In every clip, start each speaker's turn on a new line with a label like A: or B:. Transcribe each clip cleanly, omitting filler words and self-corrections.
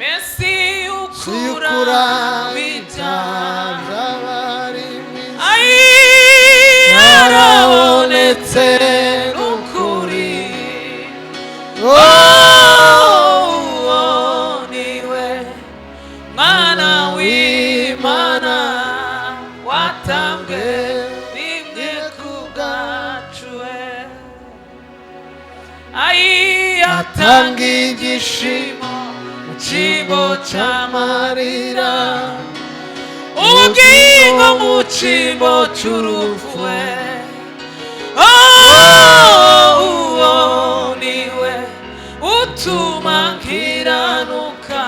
A: Messi ukura bijabari ai yarabonetse ukuri niwe mwana w'Imana watambwe rimwe kubwacuwe ai atanga igishimo mu cyimbo cy'amarira ubugingo mu cyimbo cy'urupfu niwe utuma nkiranuka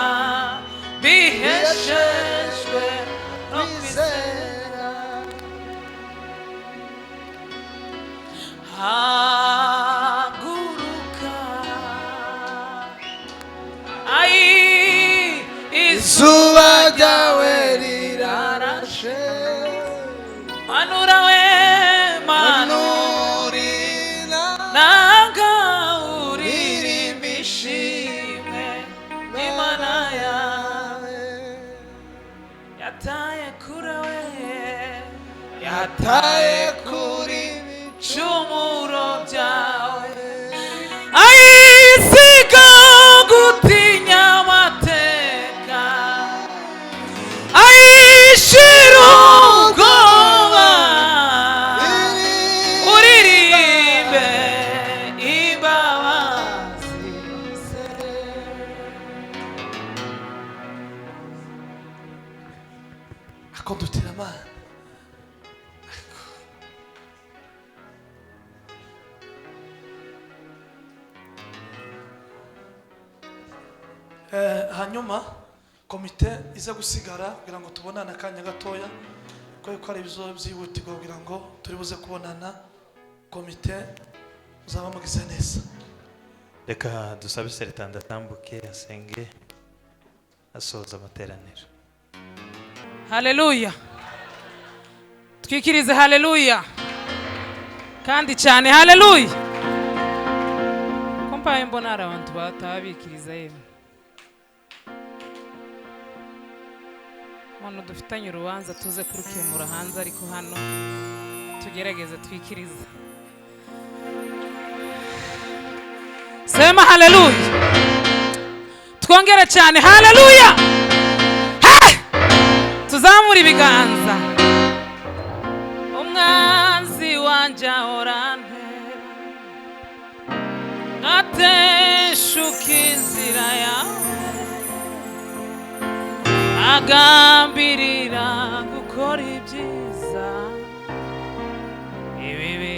A: biheshejwe no kwizera haguruka ai izuba ryawe rirarashe manura we manurira nanga uririmishime Imana yawe yataye kure we yataye kuri bicumuro byawe ayisiga gutinya amateka ayishira ubwoba uririmbe imbabazi ze akondutira amana hanyuma komite iza gusigara kugira ngo tubonane akanya gatoya ko ari ibizo byihutirwa kugira ngo turi buze kubonana komite uzaba mugize neza.
B: Reka dusabe Seretanda atambuke asenge asoza amateraniro.
A: Haleluya, twikirize haleluya kandi cyane haleluya. Kompaye mbona abantu batabikiriza yemwe hano dufitanye urubanza tuze kurukemura hanze ariko hano tugerageze twikirize. Sema haleluya, twongere cyane haleluya. Tuzamura ibiganza. Umwanzi wanje ahorantera ateshuka inzira yawe agambirira gukora ibyiza ibibi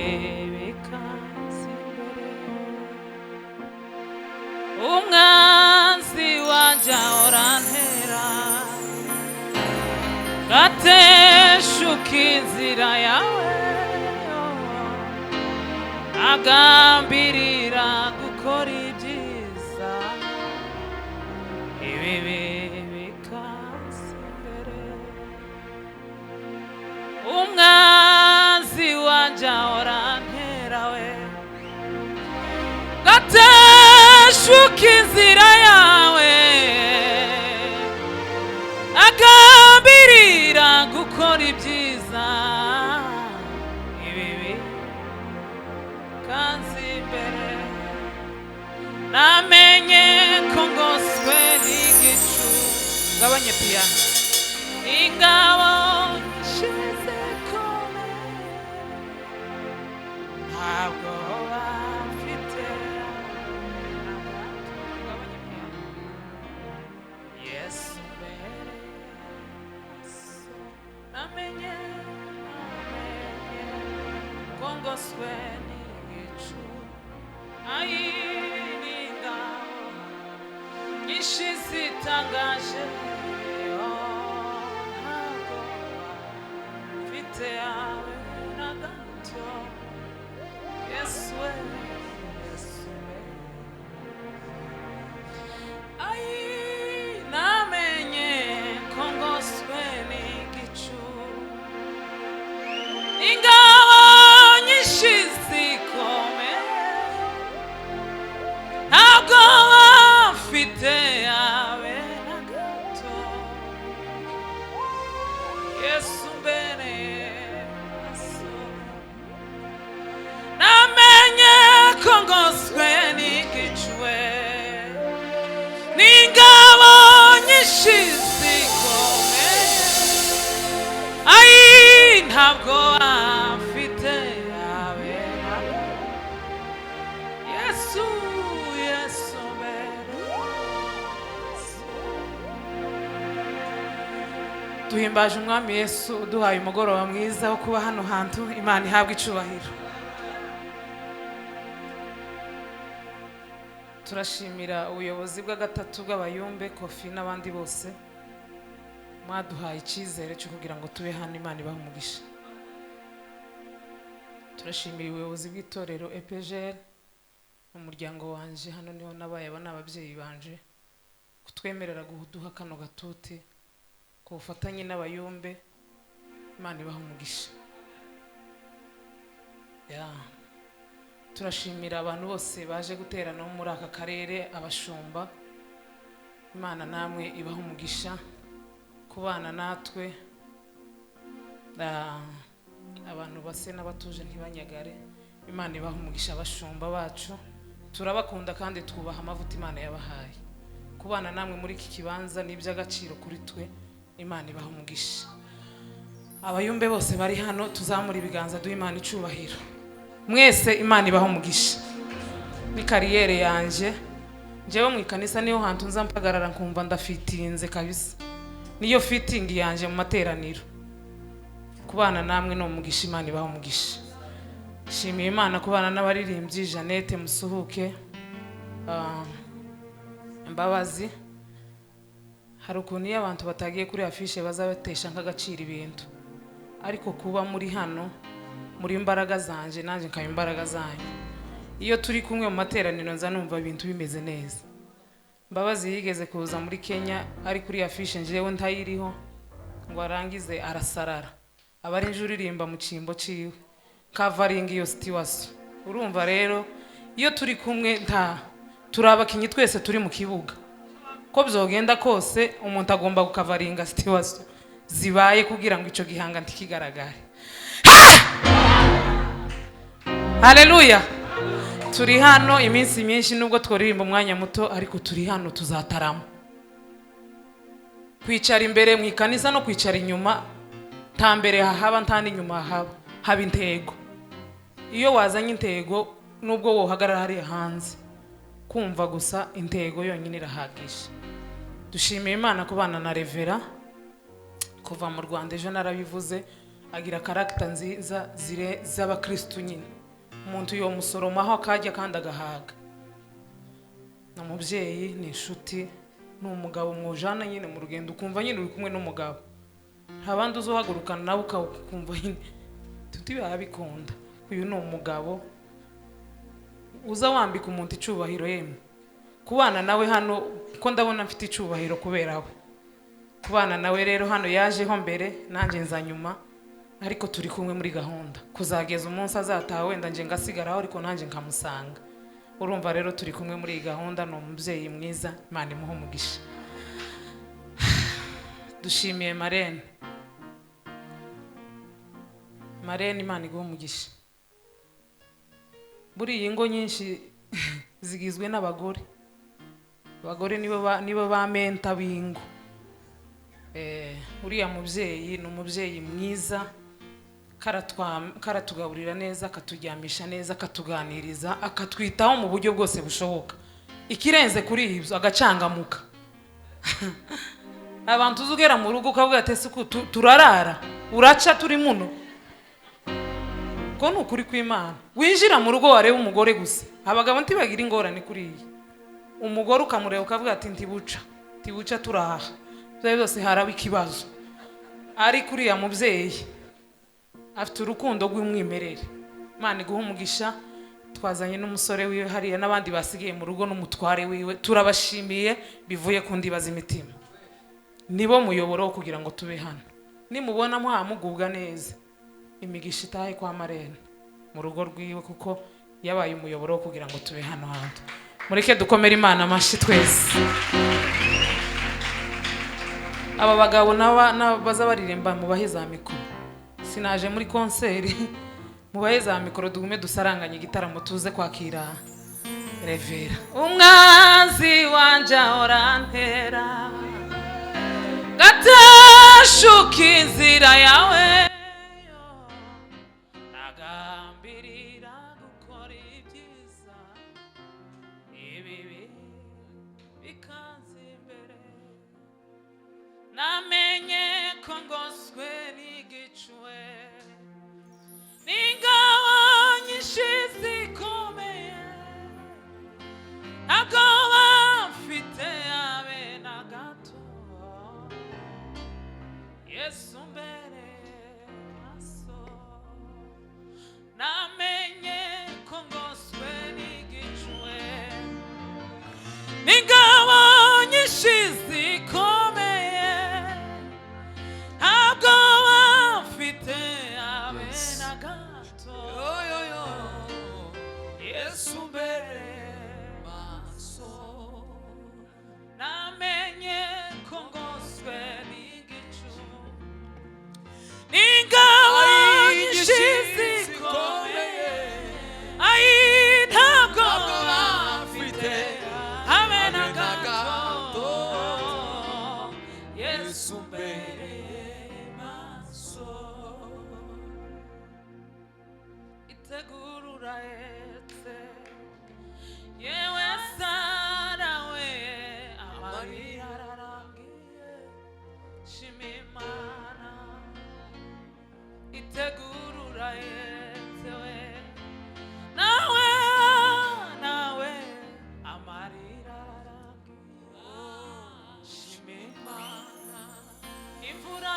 A: bikaza imbere. Umwanzi wanje ahorantera ateshuka inzira yawe agambirira gukora ibyiza ibibi bikaza imbere. Umwanzi wanje ahorantera we ateshuka inzira yawe agambirira gukora ibyiza ibibi kanzi imbere. Namenye ko ngoswe n'igicu gabanye piano ingabo ishize kome ntabwo bafite gabanye piano Yesu mbere namenye ko ngoswe n'igicu ay'ingabo nyinshi zitangaje ntabwo mfite yawe na gato Yesu we Yesu we namenye ko ngoswe n'igicu ingabo nyinshi zikomeye ntabwo bafite yawe
C: nyinshi zikomeye ayi ntabwo afite abera Yesu Yesu duhimbaje umwami Yesu uduhaye umugoroba mwiza wo kuba hano hantu. Imana ihabwa icubahiro. Turashimira ubuyobozi bw'agatatu bw'abayumbe Kofi n'abandi bose mwaduhaye icyizere cyo kugira ngo tube hano. Imana ibahe umugisha. Turashimira ubuyobozi bw'itorero EPGL umuryango wanje hano niho nabaye n'ababyeyi banje kutwemerera guduha kano gatuti ku bufatanye n'abayumbe. Imana ibahe umugisha. Turashimira abantu bose baje guterana muri aka karere, abashumba. Imana namwe ibahe umugisha kubana natwe. Abantu base n'abatuje ntibanyagare. Imana ibahe umugisha abashumba bacu. Turabakunda kandi twubaha amavuta Imana yabahaye. Kubana namwe muri iki kibanza ni iby'agaciro kuri twe. Imana ibahe umugisha. Abayumbe bose bari hano tuzamura ibiganza duha Imana icubahiro. Mwese Imana ibahe umugisha. Ni kariyere yanje jewe mu ikanisa niho hantu nza mpagarara nkumva ndafitinze kabisa. Niyo fitting yanje mu materaniro. Kubana namwe no umugisha. Imana ibahe umugisha. Shimiye Imana kubana n'abaririmbyi Jeannette Musuhuke, Mbabazi. Hari ukuntu iyo abantu batagiye kuri afishe bazabatesha nk'agaciro ibintu, ariko kuba muri hano muri imbaraga zanje nanje nkaba imbaraga zanyu. Iyo turi kumwe mu materaniro nza numva ibintu bimeze neza. Mbabazi yigeze kuza muri Kenya ari kuri afishe njewe ntayiriho ngo arangize arasarara. Abari njuririmba mu cimbo ciwe covering iyo situation. Urumva rero iyo turi kumwe turabakinyi twese turi mu kibuga. Ko bizogenda kose umuntu agomba gukavaringa situation zibaye kugira ngo ico gihanga ntikigaragare. Haleluya. Turi hano iminsi myinshi nubwo tworirimba umwanya muto, ariko turi hano tuzatarama. Kwicara imbere mu ikanisa no kwicara inyuma nta mbere hahaba nta n'inyuma haba intego. Iyo wazanye intego nubwo wohagarara hari hanze kumva gusa intego yonyine irahagije. Dushimiye Imana kubana na Revera kuva mu Rwanda. Ejo narabivuze agira character nziza z'abakristo nyine. Umuntu yo musoromaho akajya kandi agahaga. Na mubyeyi ni inshuti n'umugabo mwujana nyine mu rugendo ukumva nyine uri kumwe n'umugabo. Abandi uzohagurukana nawe ukumva nyine tutibabikunda. Uyu ni umugabo uza wambika umuntu icubahiro yemwe. Kubana nawe hano ko ndabona mfite icubahiro kubera we. Kubana nawe rero hano yajeho mbere nanje nza nyuma, ariko turi kumwe muri gahunda kuzageza umunsi azataha wenda nje ngasigaraho ariko nanje nkamusanga. Urumva rero turi kumwe muri gahunda. No umubyeyi mwiza. Imana imuhe umugisha. Dushimiye Marene. Imana iguhe umugisha. Buri ingo nyinshi zigizwe n'abagore. Abagore nibo ba menta bingo. Uriya mubyeyi ni umubyeyi mwiza, karatugaburira neza, akaturyamisha neza, akatuganiriza, akatwitaho mu buryo bwose bushoboka. Ikirenze kuri ibyo agacangamuka. Abantu uzugera mu rugo ukavuga ati ese turarara uraca turi muno. Ko nukuri kw'Imana winjira mu rugo wareba umugore gusa. Abagabo ntibagira ingorane kuri iyi. Umugore ukamureba ukavuga ati ntibuca turaha. Byose haraba ikibazo. Ari kuri ya mubyeyi afite urukundo rw'umwimerere. Imana iguhe umugisha. Twazanye n'umusore wiwe hariya n'abandi basigaye mu rugo n'umutware wiwe. Turabashimiye bivuye ku ndibaza imitima. Nibo muyoboro kugira ngo tube hano. Nimubona muhamugubwa neza imigisha itahe kwa Marene mu rugo rwiwe kuko yabaye umuyoboro kugira ngo tube hano hantu. Mureke dukomere Imana amashi twese. Aba bagabo baza baririmba mu baheza mikoro. Sinaje muri konseri mu baheza mikoro dugume dusaranganye igitaramo tuze kwakira Revera. Umwanzi wanje orantera atashuka inzira yawe agambirira gukora ibyiza ibibi bikanze imbere namenye ko ngoswe n'igicuwe n'ingabo nyinshi zikomeye ntabwo bafite abe na gato Yesu mbere maso namenye ko ngoswe n'igicuwe n'ingabo nyinshi zikomeye ntabwo bafite abe na gato Yesu mbere maso namenye ko ngoswe n'ingabo nyinshi zikomeye ntabwo bafite habe na gato Yesu mbere maso itegura urahetse yewe Sara we amarira ararangiye shima Imana itegura urahetse we nawe amarira ararangiye shima Imana imvura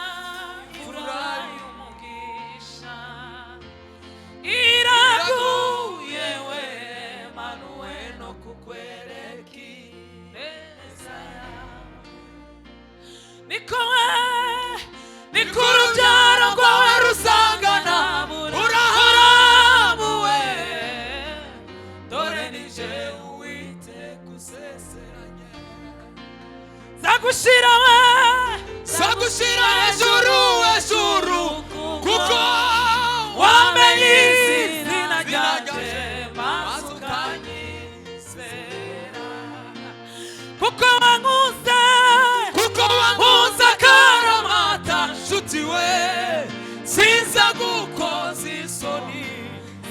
C: y'umugisha iraguye we manuwe no kukwereka ineza yawe niko urubyaro rwawe rusangana urahamuwe dore nije Uwiteka usezeranye zagushira hejuru kuko wamenye izina ryanjye maze ukanyizera kuko wankunze akaramata nshuti we sinza gukoza isoni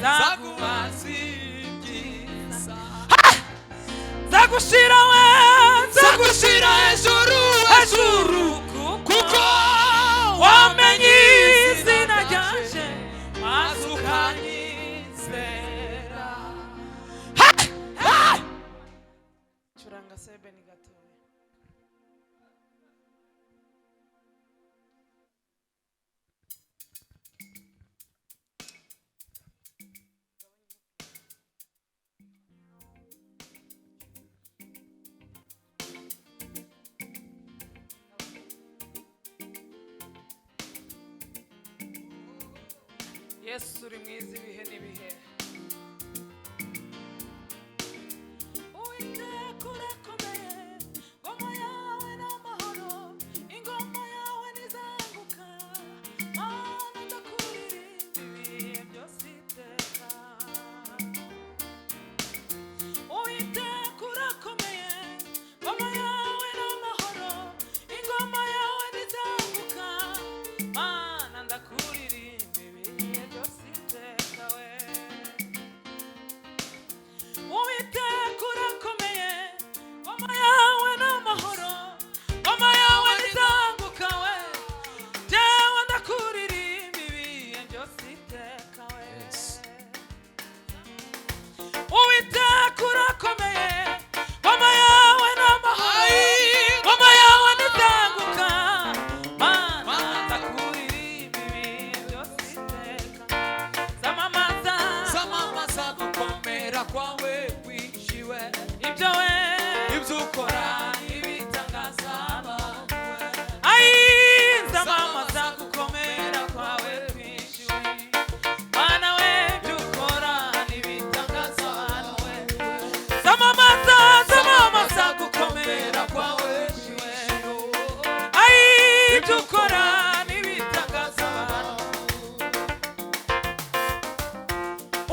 C: zakubaza ibyiza zagushira hejuru kuko wamenye izina ryanjye maze ukanyizera curanga sebe ni gatoya Yesu uri mwiza ibihe n'ibihe Uwiteka urakomeye ngoma yawe n'amahoro ingoma yawe nizanguka Mana ndakuririmba ibihe byose iteka Uwiteka urakomeye ngoma yawe n'amahoro ingoma yawe nizanguka Mana ndakuririmba ibihe byose iteka we Uwiteka urakomeye ngoma yawe n'amahoro ngoma yawe nizanguka we jewe ndakuririmba ibihe byose iteka we Uwiteka urakomeye ngoma yawe n'amahoro ngoma yawe nizanguka Mana ndakuririmba ibihe byose iteka zamamaza gukomera kwawe kwishiwe ibyo ukora ibitangaza zamamaza gukomera kwawe kwishiwe Mana we ibyo ukora n'ibitangaza zamamaza gukomera kwawe kwishiwe ibyo ukora n'ibitangaza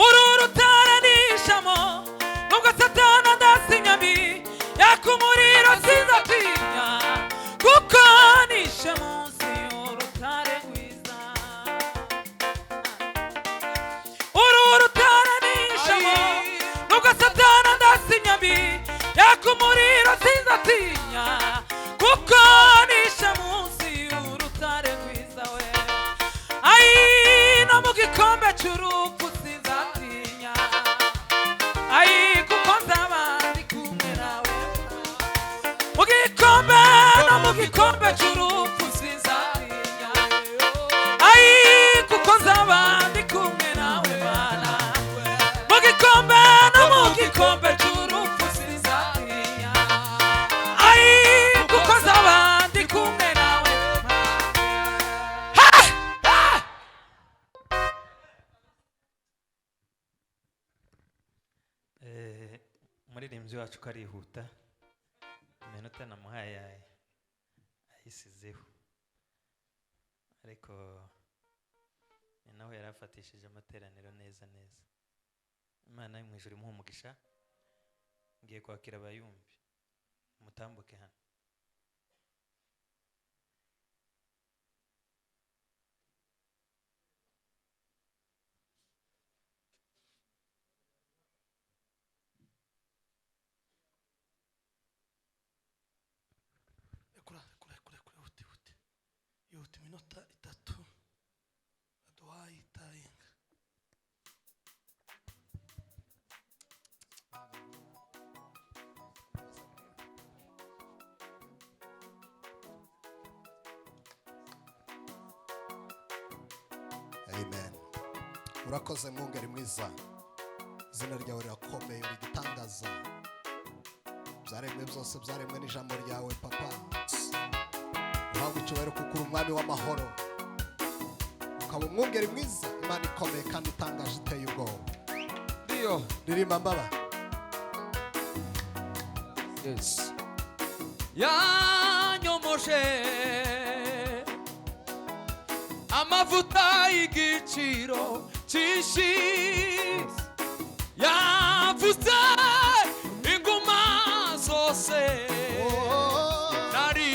C: uru rutaranishamo nubwo Satani adasinyami yakumuriro sinzatinya kuko nishemo kumuriro sinzatinya kuko nishe munsi y'urutare rwiza we ai no mu gikombe cy'urupfu sinzatinya ai kuko nzaba ndi kumwe nawe mu gikombe no mu gikombe cy'urupfu sinzatinya ai kuko nzaba ndi kumwe nawe Mana mu gikombe no mu gikombe cy'urupfu sinzatinya ai kuko nzaba ndi kumwe nawe
B: umuririmbyi wacu ko arihuta iminota namuhaye ayisizeho ariko ni nawe yari afatishije amateraniro neza neza. Imana yo mu ijuru imuhe umugisha. Ngiye kwakira abayumbi mutambuke hano.
A: Yuti minota itatu aduhaye itayenga.
D: Amen. Urakoze mwungeri mwiza, izina ryawe rirakomeye, uri gitangaza. Byaremwe byose byaremwe n'ijambo ryawe papa. Uhabwa icyubahiro kuko uri umwami w'amahoro, ukaba umwungeri mwiza, Imana ikomeye kandi itangaje iteye ubwoba.
E: Ndio.
D: Ririmba mbaba.
E: Yes. Yanyomoshe amavuta y'igiciro cyinshi, yavuze inguma zose nari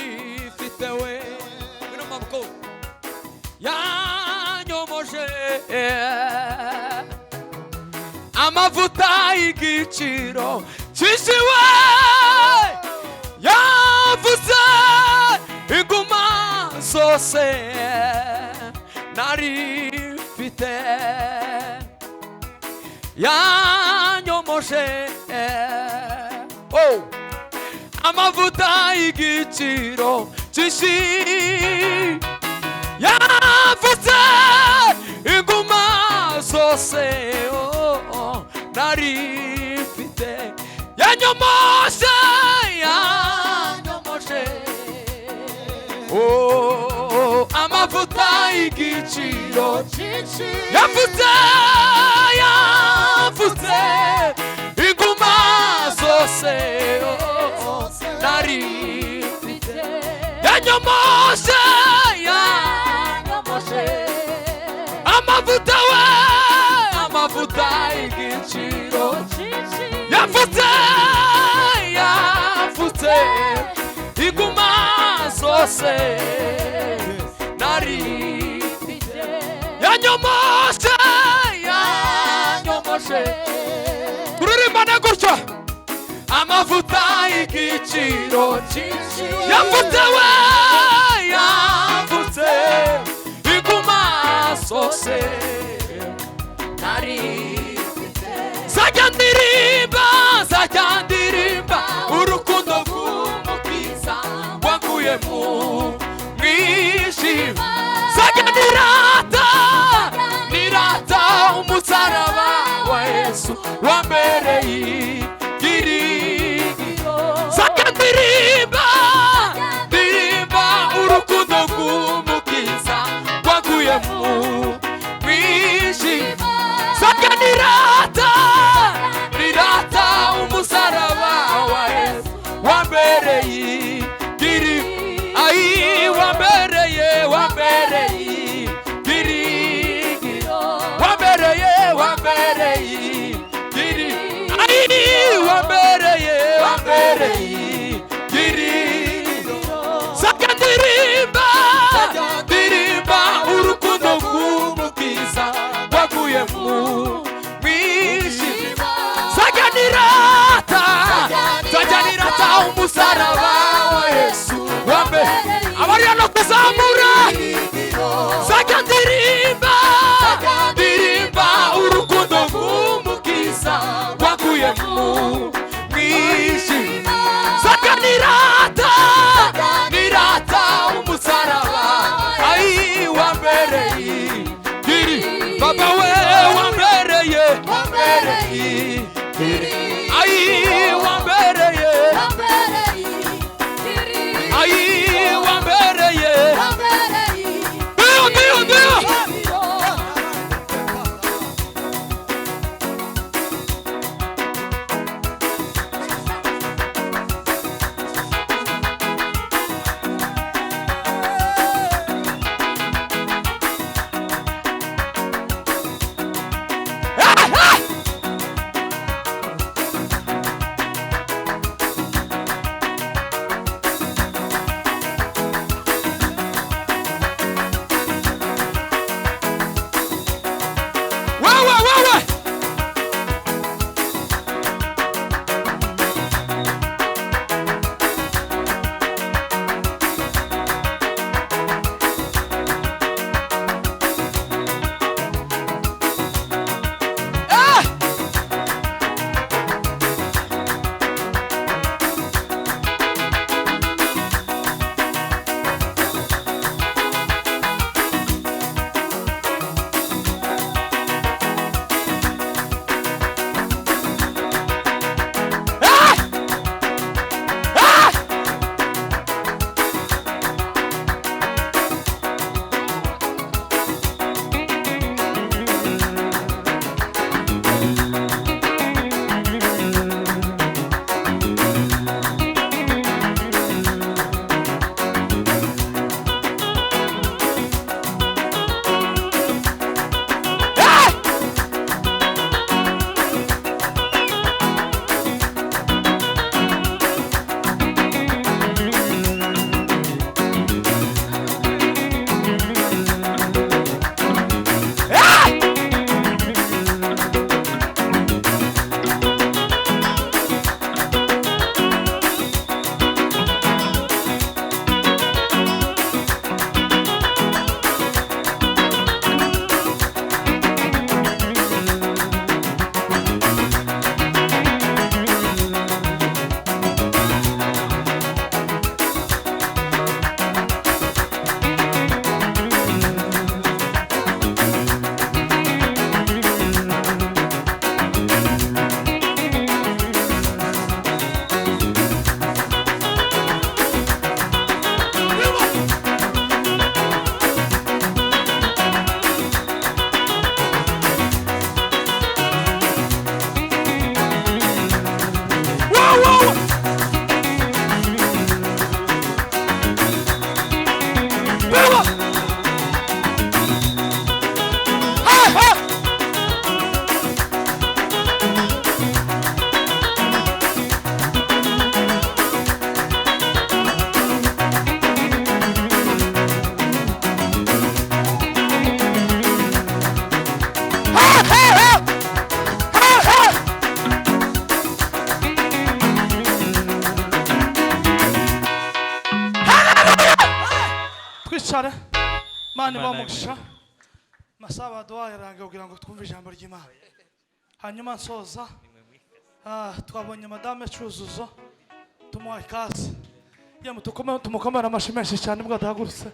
E: mfite we. Bino maboko yanyomoshe amavuta y'igiciro cyinshi we, yavuze inguma zose nari mfite, yanyomoshe amavuta y'igiciro cyinshi, yavuze inguma zose nari mfite, yanyomoshe amavuta y'igiciro cyinshi, yavuze inguma zose nari mfite, yanyomoshe amavuta we, amavuta y'igiciro cyinshi, yavuze inguma zose nari mfite, yanyomoshe kuririmbane gutyo, amavuta y'igiciro cyinshi, yavuze inguma zose nari mfite, zajya ndirimba urukundo rw'umukiza wankuye mu mwijima, zajya nirata umusaraba wa Yesu wambereye igirigiro, zajya ndirimba urukundo rw'umukiza wankuye mu mwijima, zajya nirata umusaraba wa Yesu wambereye igirigiro, wambereye igirigiro, wambereye igirigiro, umusaraba wa Yesu wambereye abariya no kuzamura zajya ndirimba urukundo rw'umukiza wakuye mu mwijima zajya nirata umusaraba ai wambereye diri baba we wambereye ai wambereye ai wambereye Dio
A: twicare Imana ibamugisha masaba dua yarange kugira ngo twumve ijambo ry'Imana hanyuma nsoza twabonye madame Cyuzuzo tumuha ikaze yemu tumukomera amashyi menshi cyane mbwa dahagurutse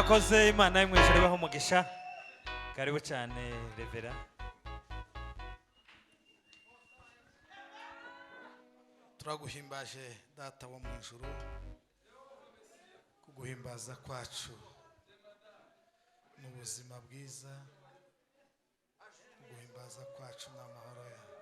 B: murakoze imana yo mu ijuru ibaho umugisha karibu cyane revera
A: turaguhimbaje data wo mu ijuru kuguhimbaza kwacu n'ubuzima bwiza kuguhimbaza kwacu n'amahoro yawe